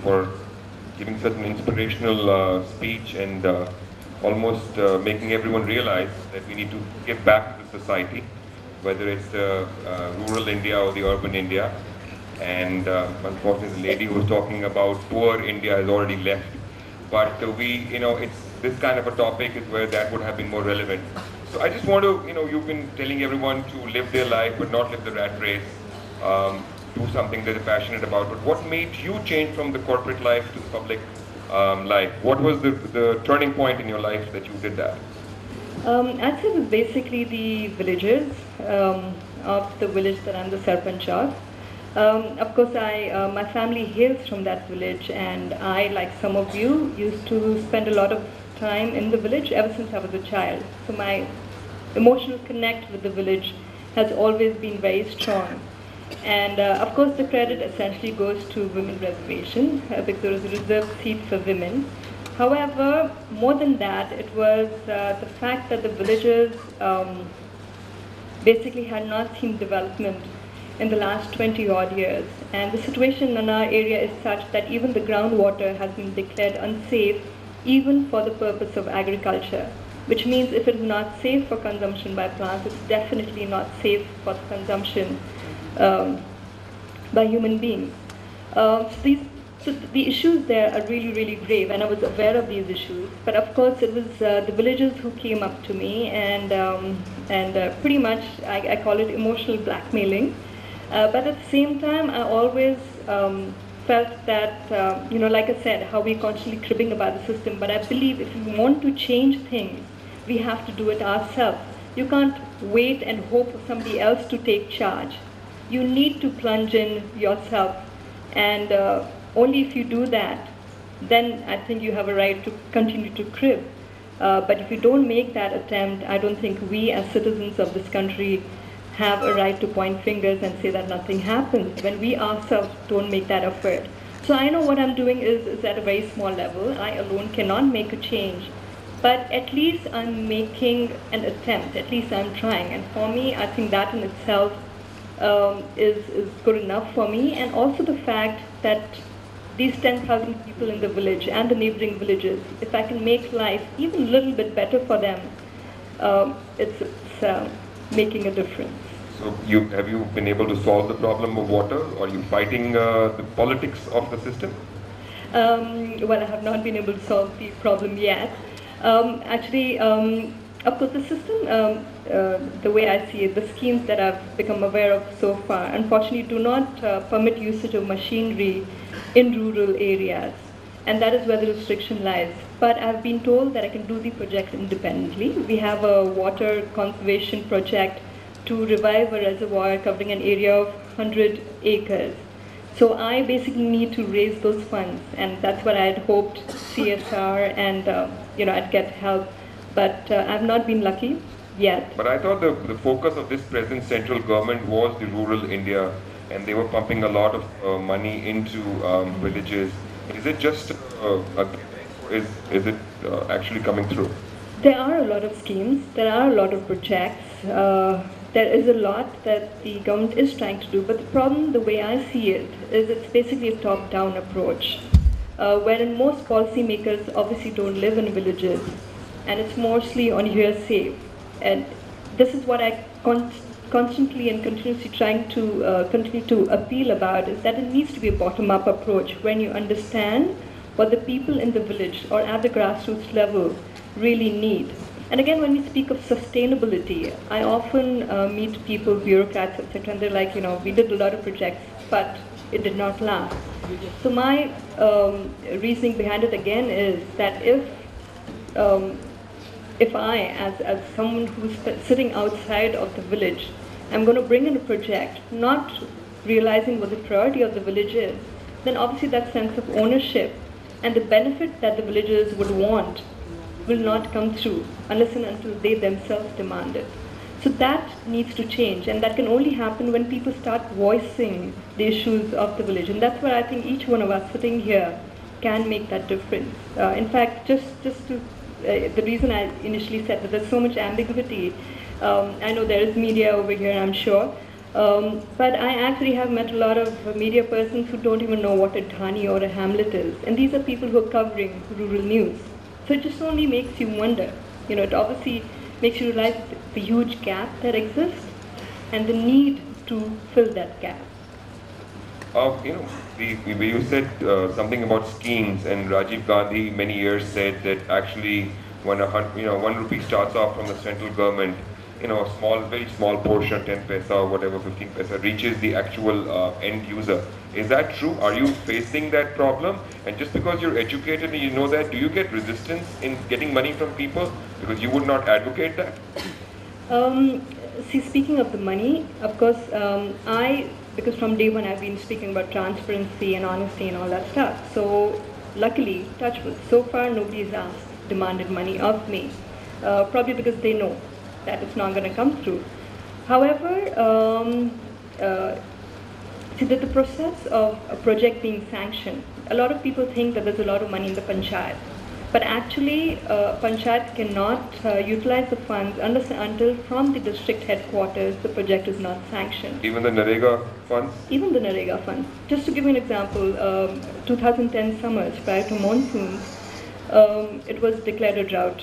for giving such an inspirational speech and almost making everyone realize that we need to give back to the society, whether it's rural India or the urban India. And unfortunately, the lady who was talking about poor India has already left. But it's this kind of a topic is where that would have been more relevant. So I just want to, you've been telling everyone to live their life but not live the rat race, do something that they're passionate about. But what made you change from the corporate life to the public life? What was the turning point in your life that you did that? I'd say it was basically the villagers of the village that I'm the Sarpanch of. Of course, my family hails from that village, and I, like some of you, used to spend a lot of time in the village ever since I was a child. So my emotional connect with the village has always been very strong. And of course, the credit essentially goes to Women Reservation because there was a reserved seat for women. However, more than that, it was the fact that the villagers basically had not seen development in the last 20 odd years. And the situation in our area is such that even the groundwater has been declared unsafe even for the purpose of agriculture, which means if it's not safe for consumption by plants, it's definitely not safe for the consumption by human beings. So the issues there are really, really grave, and I was aware of these issues. But of course, it was the villagers who came up to me, and pretty much I call it emotional blackmailing. But at the same time, I always felt that, like I said, how we're constantly cribbing about the system. But I believe if we want to change things, we have to do it ourselves. You can't wait and hope for somebody else to take charge. You need to plunge in yourself. And only if you do that, then I think you have a right to continue to crib. But if you don't make that attempt, I don't think we as citizens of this country have a right to point fingers and say that nothing happens when we ourselves don't make that effort. So I know what I'm doing is at a very small level. I alone cannot make a change. But at least I'm making an attempt, at least I'm trying. And for me, I think that in itself is good enough for me. And also the fact that these 10,000 people in the village and the neighboring villages, if I can make life even a little bit better for them, it's making a difference. So have you been able to solve the problem of water? Are you fighting the politics of the system? Well, I have not been able to solve the problem yet. Actually, of course, the system, the way I see it, the schemes that I've become aware of so far, unfortunately do not permit usage of machinery in rural areas. And that is where the restriction lies. But I've been told that I can do the project independently. We have a water conservation project to revive a reservoir covering an area of 100 acres. So I basically need to raise those funds, and that's what I had hoped, CSR, and I'd get help. But I've not been lucky yet. But I thought the focus of this present central government was the rural India, and they were pumping a lot of money into villages. Is it just is it actually coming through? There are a lot of schemes. There are a lot of projects. There is a lot that the government is trying to do. But the problem, the way I see it, is it's basically a top-down approach, wherein most policymakers obviously don't live in villages, and it's mostly on hearsay. And this is what I constantly and continuously trying to continue to appeal about, is that it needs to be a bottom-up approach when you understand what the people in the village or at the grassroots level really need. And again, when we speak of sustainability, I often meet people, bureaucrats, etc., and they're like, we did a lot of projects, but it did not last. So my reasoning behind it again is that if I, as someone who's sitting outside of the village, I'm going to bring in a project, not realizing what the priority of the village is, then obviously that sense of ownership and the benefit that the villagers would want will not come through unless and until they themselves demand it. So that needs to change, and that can only happen when people start voicing the issues of the village. And that's where I think each one of us sitting here can make that difference. In fact, just to the reason I initially said that there's so much ambiguity, I know there is media over here, I'm sure, But I actually have met a lot of media persons who don't even know what a Dhani or a Hamlet is. And these are people who are covering rural news. So it just only makes you wonder. It obviously makes you realize the huge gap that exists and the need to fill that gap. You said something about schemes, and Rajiv Gandhi many years said that actually when 1 rupee starts off from the central government, a very small portion, 10 paisa or whatever, 15 paisa, reaches the actual end user. Is that true? Are you facing that problem? And just because you're educated and you know that, do you get resistance in getting money from people? Because you would not advocate that? See, speaking of the money, of course, because from day one I've been speaking about transparency and honesty and all that stuff. So luckily, touch wood, so far nobody's demanded money of me. Probably because they know that it's not going to come through. However, see that the process of a project being sanctioned, a lot of people think that there's a lot of money in the panchayat. But actually, panchayat cannot utilize the funds until from the district headquarters the project is not sanctioned. Even the Narega funds? Even the Narega funds. Just to give you an example, 2010 summers prior to monsoons, it was declared a drought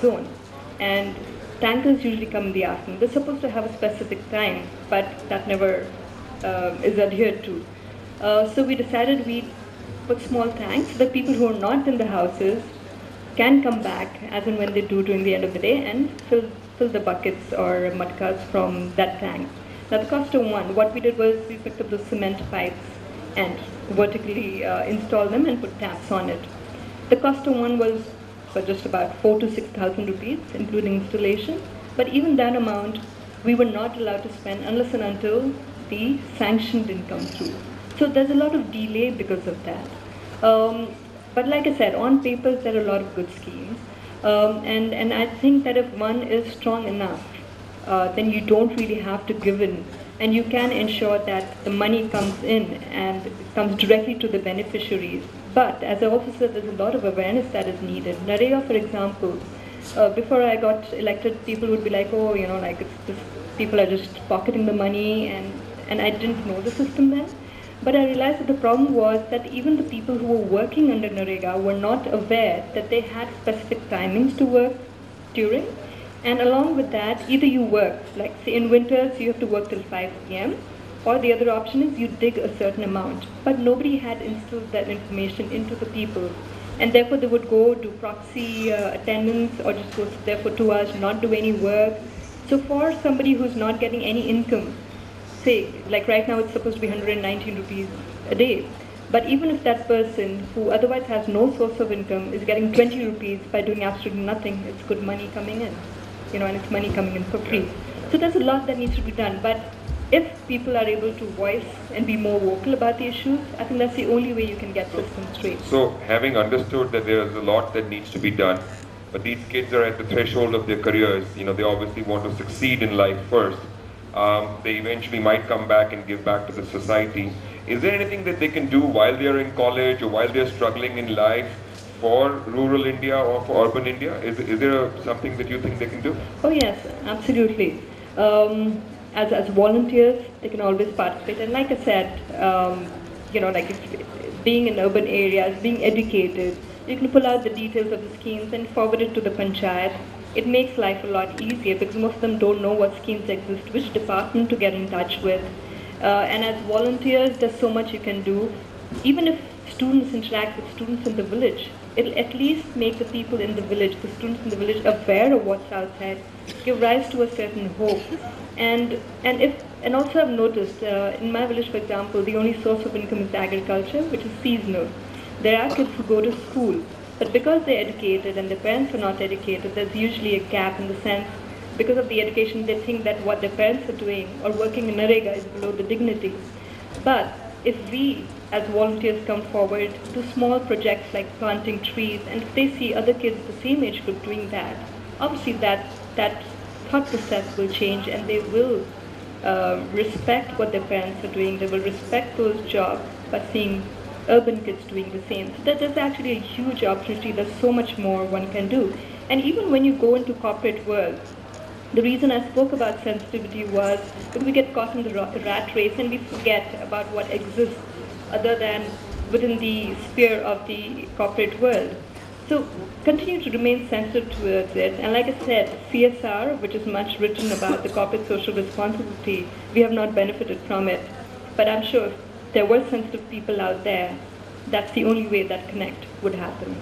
zone. And tankers usually come in the afternoon. They're supposed to have a specific time, but that never is adhered to. So we decided we'd put small tanks so that people who are not in the houses can come back as and when they do during the end of the day and fill the buckets or matkas from that tank. Now the cost of one, what we did was we picked up the cement pipes and vertically installed them and put taps on it. The cost of one was for just about 4,000 to 6,000 rupees, including installation. But even that amount, we were not allowed to spend unless and until the sanction didn't come through. So there's a lot of delay because of that. But like I said, on paper there are a lot of good schemes. And I think that if one is strong enough, then you don't really have to give in. And you can ensure that the money comes in and comes directly to the beneficiaries. But as I also said, there's a lot of awareness that is needed. Narega, for example, before I got elected, people would be like, oh, people are just pocketing the money, and I didn't know the system then. But I realized that the problem was that even the people who were working under Narega were not aware that they had specific timings to work during. And along with that, either you work, like say in winters, you have to work till 5 p.m. Or the other option is you dig a certain amount. But nobody had instilled that information into the people. And therefore they would go do proxy attendance or just go sit there for 2 hours, not do any work. So for somebody who's not getting any income, say, like right now it's supposed to be 119 rupees a day. But even if that person who otherwise has no source of income is getting 20 rupees by doing absolutely nothing, it's good money coming in. And it's money coming in for free. So there's a lot that needs to be done. But if people are able to voice and be more vocal about the issues, I think that's the only way you can get systems straight. So having understood that there is a lot that needs to be done, but these kids are at the threshold of their careers, they obviously want to succeed in life first. They eventually might come back and give back to the society. Is there anything that they can do while they are in college or while they are struggling in life for rural India or for urban India? Is there something that you think they can do? Oh yes, absolutely. As volunteers, they can always participate. And like I said, being in urban areas, being educated, you can pull out the details of the schemes and forward it to the panchayat. It makes life a lot easier because most of them don't know what schemes exist, which department to get in touch with. And as volunteers, there's so much you can do. Even if students interact with students in the village, it'll at least make the people in the village, the students in the village, aware of what's outside, give rise to a certain hope. And also I've noticed, in my village, for example, the only source of income is agriculture, which is seasonal. There are kids who go to school, but because they're educated and their parents are not educated, there's usually a gap in the sense, because of the education, they think that what their parents are doing or working in Narega is below the dignity. But if we, as volunteers, come forward to small projects like planting trees, and if they see other kids the same age group doing that, obviously that thought process will change, and they will respect what their parents are doing. They will respect those jobs by seeing urban kids doing the same. So there's actually a huge opportunity. There's so much more one can do. And even when you go into corporate world, The reason I spoke about sensitivity was because we get caught in the rat race and we forget about what exists other than within the sphere of the corporate world. So continue to remain sensitive towards it. And like I said, CSR, which is much written about the corporate social responsibility, we have not benefited from it. But I'm sure if there were sensitive people out there, that's the only way that connect would happen.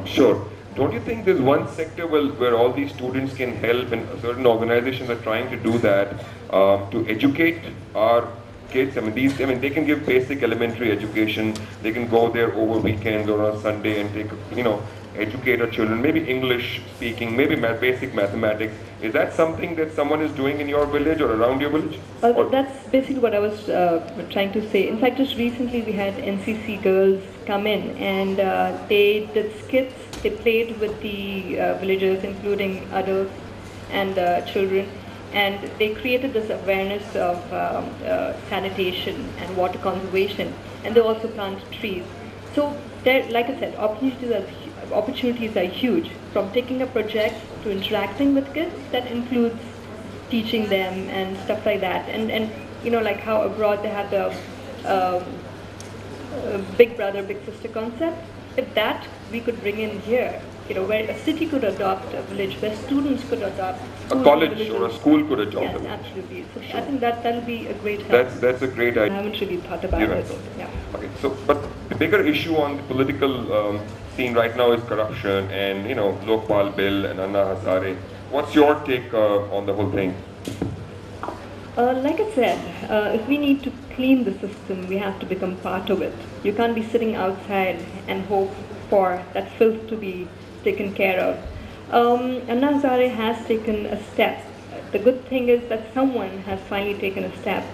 Sure. Don't you think there's one sector where all these students can help, and certain organizations are trying to do that, to educate our kids? I mean, they can give basic elementary education. They can go there over weekends or on Sunday and take, educate our children. Maybe English speaking, maybe basic mathematics. Is that something that someone is doing in your village or around your village? That's basically what I was trying to say. In fact, just recently we had NCC girls come in and they did skits. They played with the villagers, including adults and children. And they created this awareness of sanitation and water conservation, and they also planted trees. So there, like I said, opportunities are huge. From taking a project to interacting with kids, that includes teaching them and stuff like that. And like how abroad they have the big brother, big sister concept. If that we could bring in here, where a city could adopt a village, where students could adopt a college or a school could adopt. Yes, absolutely. So sure. I think that'll be a great help. That's a great idea. I haven't really thought about it. Yeah. Okay. So, but the bigger issue on the political scene right now is corruption and Lokpal bill and Anna Hazare. What's your take on the whole thing? Like I said, if we need to clean the system, we have to become part of it. You can't be sitting outside and hope for that filth to be taken care of. Anna Hazare has taken a step. The good thing is that someone has finally taken a step.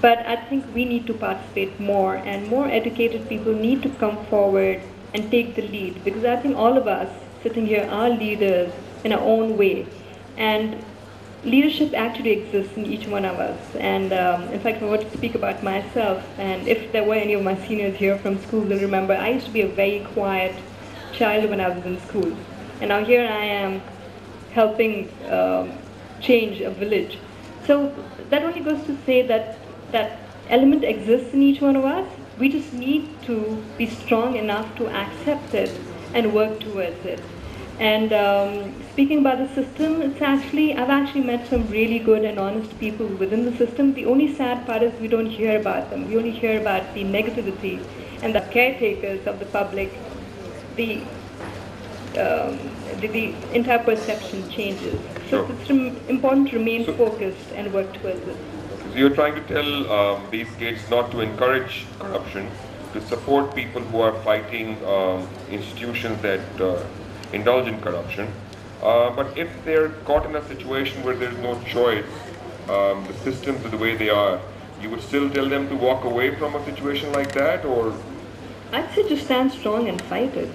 But I think we need to participate more, and more educated people need to come forward and take the lead, because I think all of us sitting here are leaders in our own way. And leadership actually exists in each one of us. And in fact, if I were to speak about myself, and if there were any of my seniors here from school, they'll remember I used to be a very quiet child when I was in school. And now here I am helping change a village. So that only goes to say that that element exists in each one of us. We just need to be strong enough to accept it and work towards it. And speaking about the system, I've actually met some really good and honest people within the system. The only sad part is we don't hear about them. We only hear about the negativity and the caretakers of the public. The entire perception changes. So it's important to remain focused and work towards it. So you're trying to tell these kids not to encourage corruption, to support people who are fighting institutions that indulge in corruption. But if they're caught in a situation where there's no choice, the systems are the way they are, you would still tell them to walk away from a situation like that, or? I'd say just stand strong and fight it.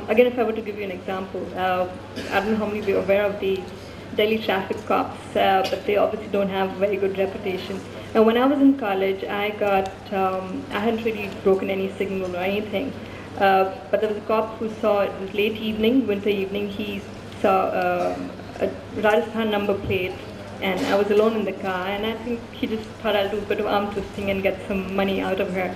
Again, if I were to give you an example, I don't know how many of you are aware of the Delhi traffic cops, but they obviously don't have a very good reputation. Now, when I was in college, I hadn't really broken any signal or anything. But there was a cop who saw, it was late evening, winter evening, he saw a Rajasthan number plate, and I was alone in the car, and I think he just thought I'll do a bit of arm twisting and get some money out of her.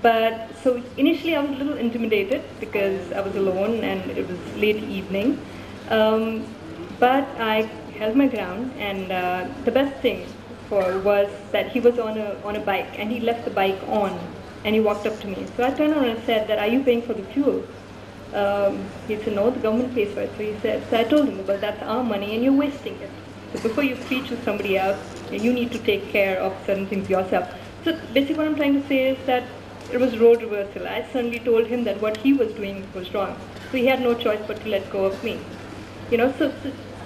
But so initially I was a little intimidated because I was alone and it was late evening. But I held my ground, and the best thing was that he was on a bike, and he left the bike on. And he walked up to me. So I turned around and said that, "Are you paying for the fuel?" He said, "No, the government pays for it." So I told him, "Well, that's our money and you're wasting it. So before you preach to somebody else, you need to take care of certain things yourself." So basically what I'm trying to say is that it was role reversal. I suddenly told him that what he was doing was wrong. So he had no choice but to let go of me. So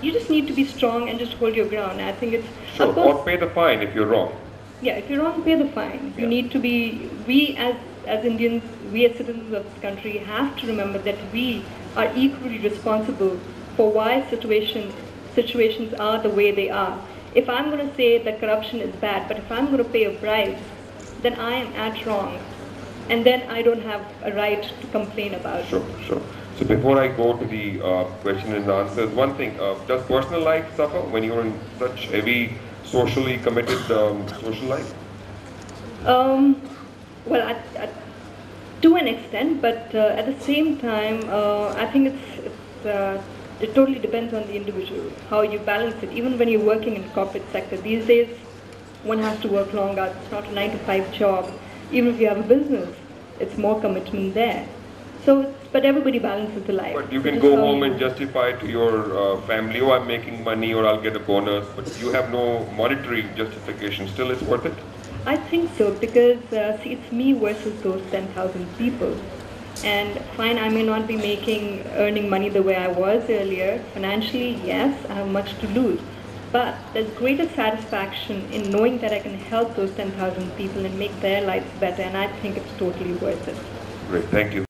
you just need to be strong and just hold your ground. I think it's... Sure, or pay the fine if you're wrong. Yeah, if you're wrong, pay the fine. You need to be, we as Indians, we as citizens of this country have to remember that we are equally responsible for why situations are the way they are. If I'm going to say that corruption is bad, but if I'm going to pay a bribe, then I am at wrong. And then I don't have a right to complain about it. Sure. So before I go to the question and answers, one thing, does personal life suffer when you're in such heavy socially committed social life? Well, to an extent, but at the same time, I think it totally depends on the individual, how you balance it. Even when you're working in the corporate sector, these days one has to work long hours. It's not a 9-to-5 job. Even if you have a business, it's more commitment there. So, but everybody balances the life. But you can go home and justify to your family, oh, I'm making money or I'll get a bonus, but you have no monetary justification. Still, it's worth it? I think so, because see, it's me versus those 10,000 people. And fine, I may not be earning money the way I was earlier. Financially, yes, I have much to lose. But there's greater satisfaction in knowing that I can help those 10,000 people and make their lives better, and I think it's totally worth it. Great, thank you.